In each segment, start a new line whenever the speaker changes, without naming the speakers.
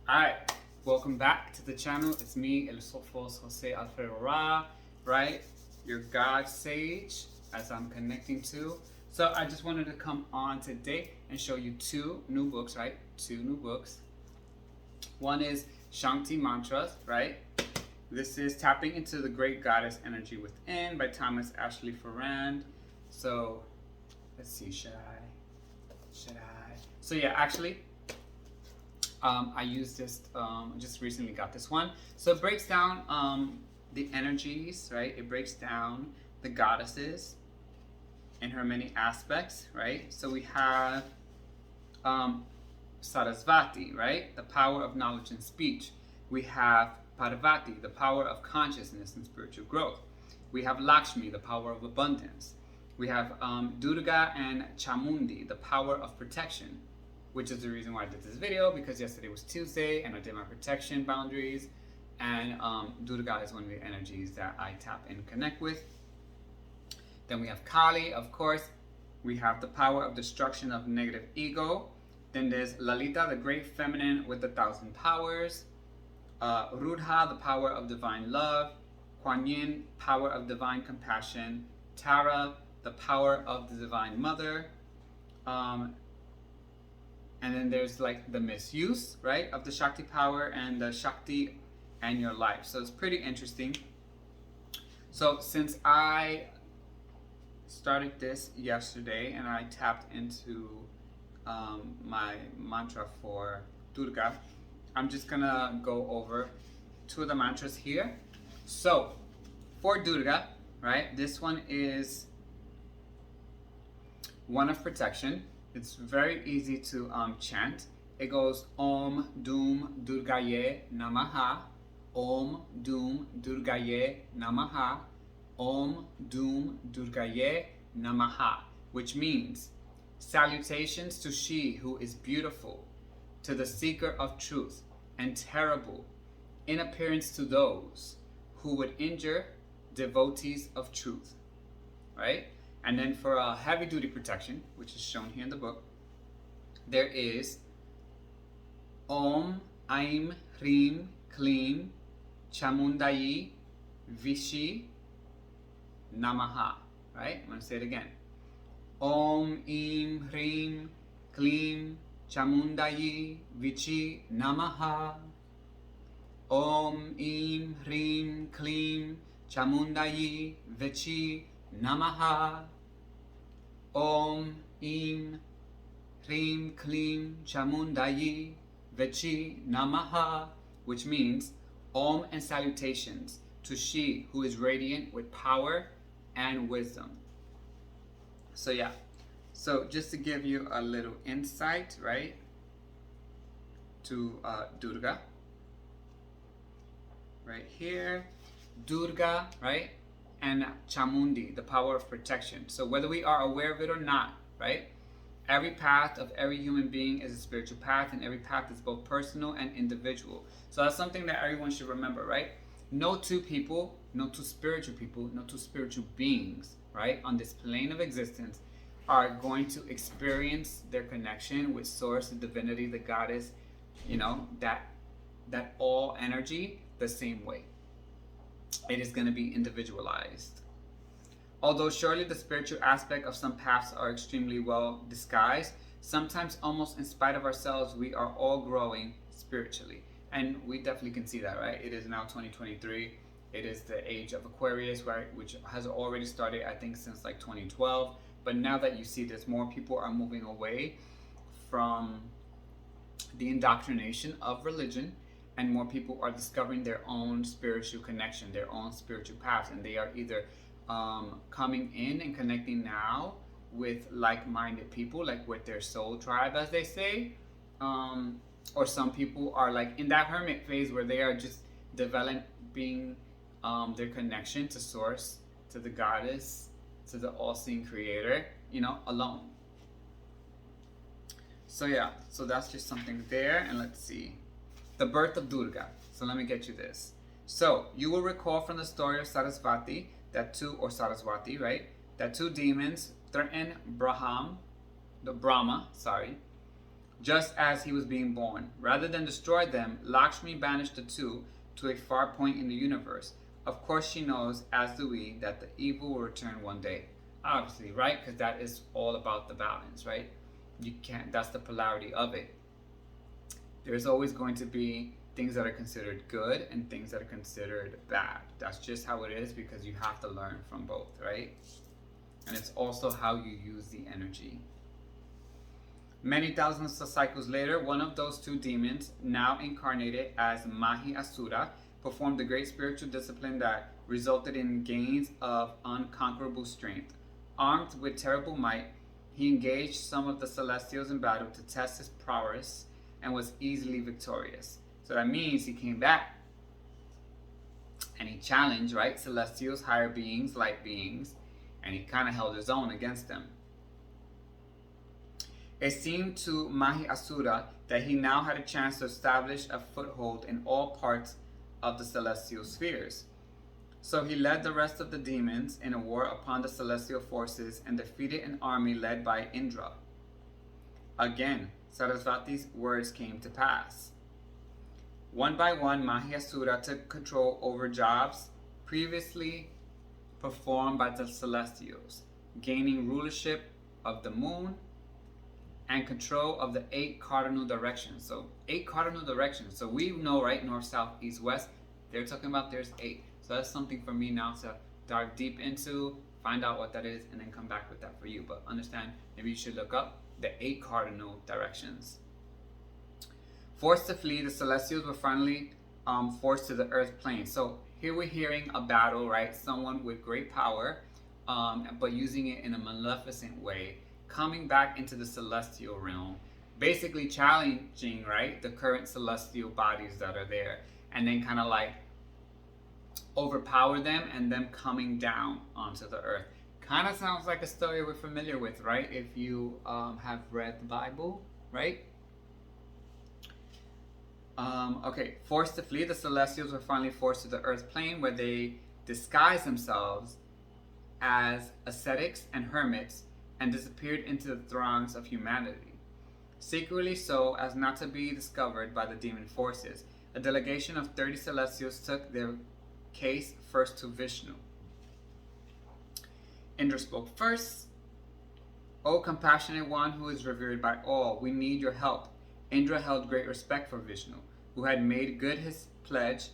Alright, welcome back to the channel. It's me, El Sofos Jose Alfredo Ra, right? Your God Sage, as I'm connecting to. So I just wanted to come on today and show you two new books, right? Two new books. One is Shakti Mantras, right? This is Tapping into the Great Goddess Energy Within by Thomas Ashley Ferrand. So, let's see, should I? So yeah, actually, I used this, just recently got this one. So it breaks down the energies, right? It breaks down the goddesses in her many aspects, right? So we have Sarasvati, right? The power of knowledge and speech. We have Parvati, the power of consciousness and spiritual growth. We have Lakshmi, the power of abundance. We have Durga and Chamundi, the power of protection, which is the reason why I did this video, because yesterday was Tuesday and I did my protection boundaries, and Durga is one of the energies that I tap and connect with. Then we have Kali, of course. We have the power of destruction of negative ego. Then there's Lalita, the great feminine with 1,000 powers. Rudha, the power of divine love. Kuan Yin, power of divine compassion. Tara, the power of the divine mother. And then there's like the misuse, right, of the Shakti power and the Shakti and your life. So it's pretty interesting. So since I started this yesterday and I tapped into my mantra for Durga, I'm just gonna go over two of the mantras here. So for Durga, right, this one is one of protection. It's very easy to chant. It goes Om Dum Durgaye Namaha, Om Dum Durgaye Namaha, Om Dum Durgaye Namaha, which means salutations to she who is beautiful, to the seeker of truth, and terrible in appearance to those who would injure devotees of truth, right? And then for a heavy duty protection, which is shown here in the book, there is Om Aim Hrim Klim Chamundayi Vishi Namaha, right? I'm going to say it again. Om Im Hrim Klim Chamundayi Vichi Namaha. Om Im Hrim Klim Chamundayi Vichi Namaha. Om Im Hrim Klim Chamundayi Vichi Namaha, which means Om and salutations to she who is radiant with power and wisdom. So yeah, so just to give you a little insight, right, to Durga, right here, Durga, right, and Chamundi, the power of protection. So whether we are aware of it or not, right, every path of every human being is a spiritual path, and every path is both personal and individual. So that's something that everyone should remember, right? No two people, no two spiritual people, no two spiritual beings, right, on this plane of existence are going to experience their connection with source, the divinity, the goddess, you know, that all energy the same way. It is going to be individualized. Although surely the spiritual aspect of some paths are extremely well disguised, sometimes almost in spite of ourselves, we are all growing spiritually. And we definitely can see that, right? It is now 2023. It is the age of Aquarius, right, which has already started, I think, since like 2012. But now that you see this, more people are moving away from the indoctrination of religion, and more people are discovering their own spiritual connection, their own spiritual path, and they are either coming in and connecting now with like-minded people, like with their soul tribe, as they say, or some people are like in that hermit phase where they are just developing their connection to source, to the goddess, to the all-seeing creator, you know, alone. So yeah, so that's just something there. And let's see, the birth of Durga. So let me get you this. So you will recall from the story of Sarasvati Saraswati, right, that two demons threatened Brahma, just as he was being born. Rather than destroy them, Lakshmi banished the two to a far point in the universe. Of course she knows, as do we, that the evil will return one day. Obviously, right? Because that is all about the balance, right? You can't, that's the polarity of it. There's always going to be things that are considered good and things that are considered bad. That's just how it is, because you have to learn from both, right? And it's also how you use the energy. Many thousands of cycles later, one of those two demons, now incarnated as Mahi Asura, performed a great spiritual discipline that resulted in gains of unconquerable strength. Armed with terrible might, he engaged some of the Celestials in battle to test his prowess and was easily victorious. So that means he came back and he challenged, right, Celestials, higher beings, light beings, and he kind of held his own against them. It seemed to Mahi Asura that he now had a chance to establish a foothold in all parts of the celestial spheres. So he led the rest of the demons in a war upon the celestial forces and defeated an army led by Indra. Again, Sarasvati's words came to pass. One by one, Mahi Asura took control over jobs previously performed by the celestials, gaining rulership of the moon and control of the 8 cardinal directions. So 8 cardinal directions. So we know, right, north, south, east, west. They're talking about there's 8. So that's something for me now to dive deep into, find out what that is, and then come back with that for you. But understand, maybe you should look up the 8 cardinal directions. Forced to flee, the Celestials were finally forced to the earth plane. So here we're hearing a battle, right? Someone with great power, but using it in a maleficent way, coming back into the celestial realm, basically challenging, right, the current celestial bodies that are there, and then kind of like overpower them and them coming down onto the earth. Kind of sounds like a story we're familiar with, right? If you have read the Bible, right? Okay, forced to flee, the Celestials were finally forced to the earth plane, where they disguised themselves as ascetics and hermits and disappeared into the throngs of humanity. Secretly so as not to be discovered by the demon forces, a delegation of 30 Celestials took their case first to Vishnu. Indra spoke first. O compassionate one who is revered by all, we need your help. Indra held great respect for Vishnu, who had made good his pledge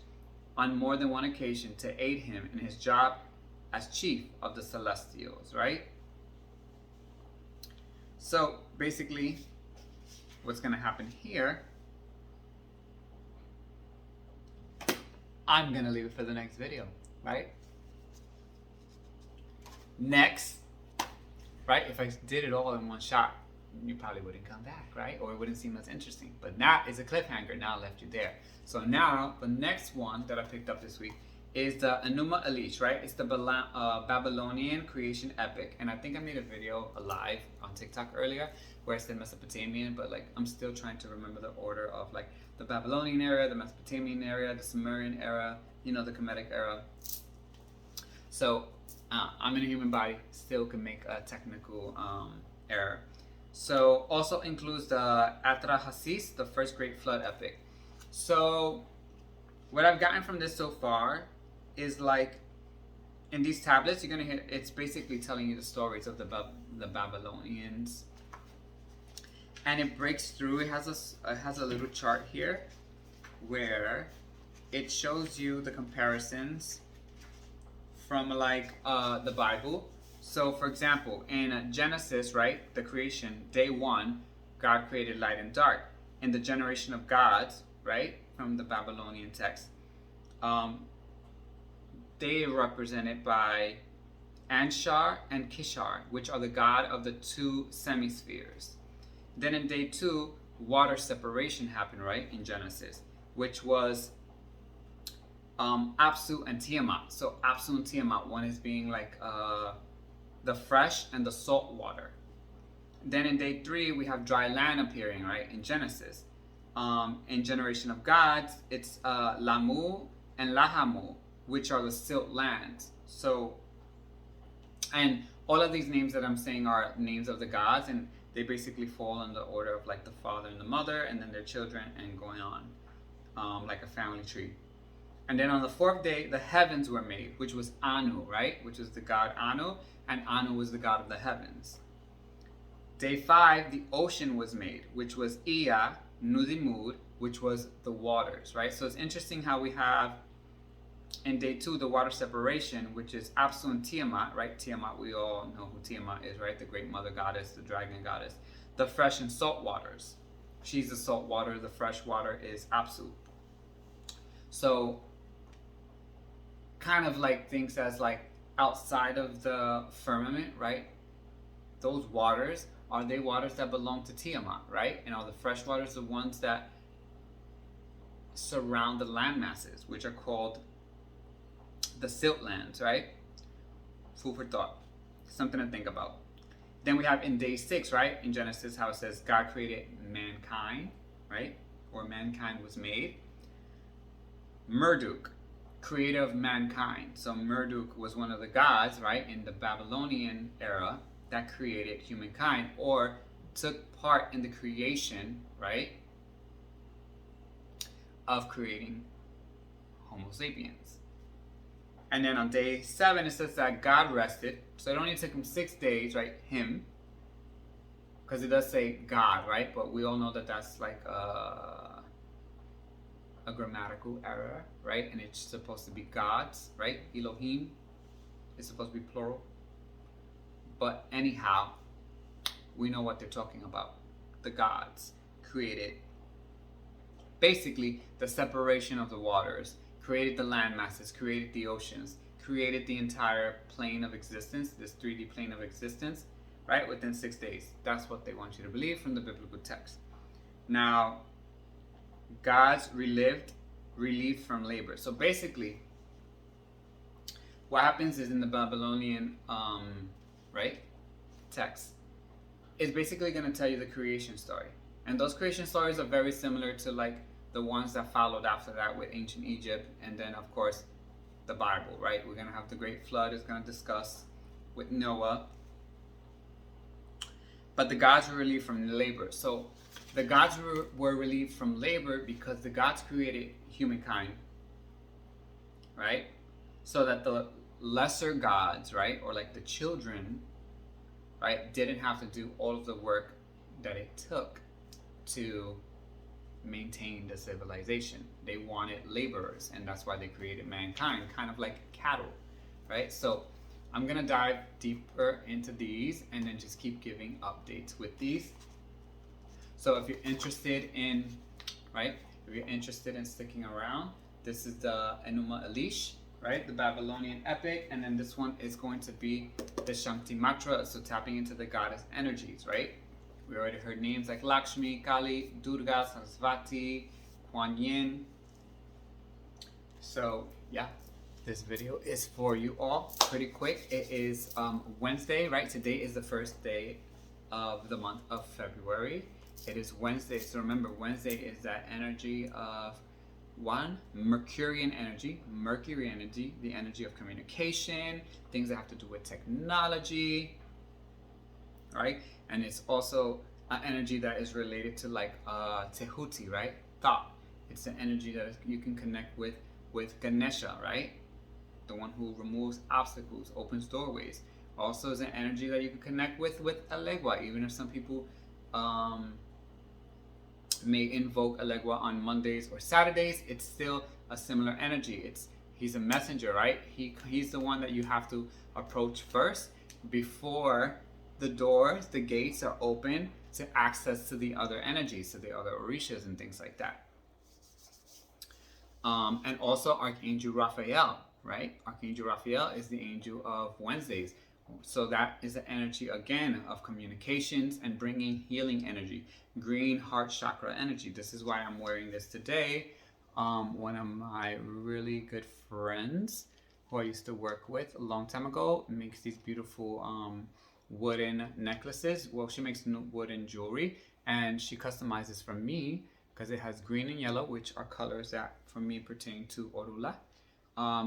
on more than one occasion to aid him in his job as chief of the Celestials, right? So basically, what's going to happen here, I'm going to leave it for the next video, right? Next, right, if I did it all in one shot, you probably wouldn't come back, right? Or it wouldn't seem as interesting. But that is a cliffhanger. Now I left you there. So now, the next one that I picked up this week is the Enuma Elish, right? It's the Babylonian creation epic. And I think I made a video live on TikTok earlier where I said Mesopotamian, but like I'm still trying to remember the order of like the Babylonian era, the Mesopotamian era, the Sumerian era, you know, the Kemetic era. So I'm in a human body, still can make a technical error. So also includes the Atrahasis, the first great flood epic. So what I've gotten from this so far is like in these tablets, you're gonna hear it's basically telling you the stories of the Babylonians, and it breaks through. It has a little chart here where it shows you the comparisons from like the Bible. So for example, in Genesis, right, the creation, day 1, God created light and dark. In the generation of gods, right, from the Babylonian text, they are represented by Anshar and Kishar, which are the god of the 2 semispheres. Then in day 2, water separation happened, right, in Genesis, which was Apsu and Tiamat. So Apsu and Tiamat, one is being like the fresh and the salt water. Then in day 3, we have dry land appearing, right, in Genesis. In Generation of Gods, it's Lamu and Lahamu, which are the silt lands. So, and all of these names that I'm saying are names of the gods, and They basically fall in the order of like the father and the mother, and then their children, and going on, like a family tree. And then on the fourth day, the heavens were made, which was Anu, right? Which is the god Anu, and Anu was the god of the heavens. Day 5, the ocean was made, which was Ea, Nudimud, which was the waters, right? So it's interesting how we have in day 2 the water separation, which is Apsu and Tiamat, right? Tiamat, we all know who Tiamat is, right? The great mother goddess, the dragon goddess. The fresh and salt waters. She's the salt water, the fresh water is Apsu. So kind of like things as like outside of the firmament, right? Those waters, are they waters that belong to Tiamat, right? And are the fresh waters the ones that surround the land masses, which are called the silt lands, right? Food for thought, something to think about. Then we have in day 6, right, in Genesis, how it says God created mankind, right? Or mankind was made. Marduk, creator of mankind. So Marduk was one of the gods, right, in the Babylonian era that created humankind, or took part in the creation, right, of creating Homo sapiens. And then on day 7, it says that God rested. So it only took him 6 days, right? Him. Because it does say God, right? But we all know that that's like a grammatical error, right? And it's supposed to be gods, right? Elohim. It's supposed to be plural. But anyhow, we know what they're talking about. The gods created basically the separation of the waters, created the land masses, created the oceans, created the entire plane of existence, this 3D plane of existence, right, within 6 days. That's what they want you to believe from the biblical text. Now, gods relieved from labor. So basically, what happens is in the Babylonian, right, text, is basically going to tell you the creation story. And those creation stories are very similar to like the ones that followed after that with ancient Egypt, and then of course the Bible, right? We're going to have the Great Flood is going to discuss with Noah. But the gods were relieved from labor. So the gods were relieved from labor because the gods created humankind, right? So that the lesser gods, right, or like the children, right, didn't have to do all of the work that it took to maintain the civilization. They wanted laborers, and that's why they created mankind, kind of like cattle, right? So I'm gonna dive deeper into these and then just keep giving updates with these. So if you're interested in, right, if you're interested in sticking around, this is the Enuma Elish, right, the Babylonian epic, and then this one is going to be the Shakti Matra, so tapping into the goddess energies, right? We already heard names like Lakshmi, Kali, Durga, Sarasvati, Kuan Yin. So yeah, this video is for you all. Pretty quick. It is Wednesday, right? Today is the first day of the month of February. It is Wednesday, so remember, Wednesday is that energy of Mercurian energy, the energy of communication, things that have to do with technology, right? And it's also an energy that is related to like Tehuti, right? Thought. It's an energy that you can connect with Ganesha, right? The one who removes obstacles, opens doorways. Also is an energy that you can connect with Elegua, even if some people may invoke Elegua on Mondays or Saturdays, it's still a similar energy. He's a messenger, right? He's the one that you have to approach first before the doors, the gates are open to access to the other energies, to the other orishas and things like that. And also Archangel Raphael, right? Archangel Raphael is the angel of Wednesdays. So that is the energy again of communications and bringing healing energy, green heart chakra energy. This is why I'm wearing this today. One of my really good friends who I used to work with a long time ago makes these beautiful wooden necklaces. Well, she makes wooden jewelry, and she customizes for me because it has green and yellow, which are colors that for me pertain to Orula.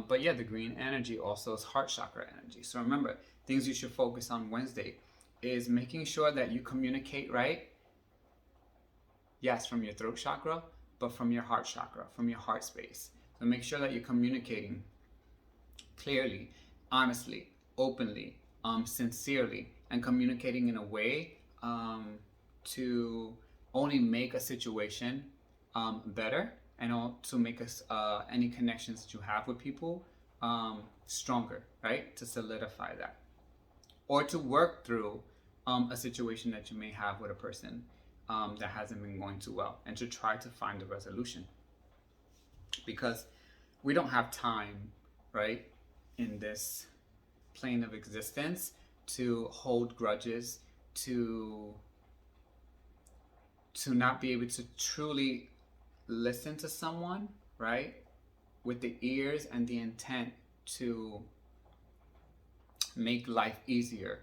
But yeah, the green energy also is heart chakra energy. So remember, things you should focus on Wednesday: is making sure that you communicate right. Yes, from your throat chakra, but from your heart chakra, from your heart space. So make sure that you're communicating clearly, honestly, openly, sincerely, and communicating in a way to only make a situation better, and to make us any connections that you have with people stronger, right? To solidify that, or to work through a situation that you may have with a person that hasn't been going too well, and to try to find a resolution. Because we don't have time, right, in this plane of existence to hold grudges, to not be able to truly listen to someone, right, with the ears and the intent to make life easier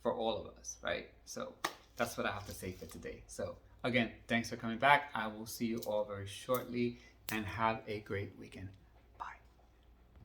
for all of us, right? So that's what I have to say for today. So again, thanks for coming back. I will see you all very shortly, and have a great weekend.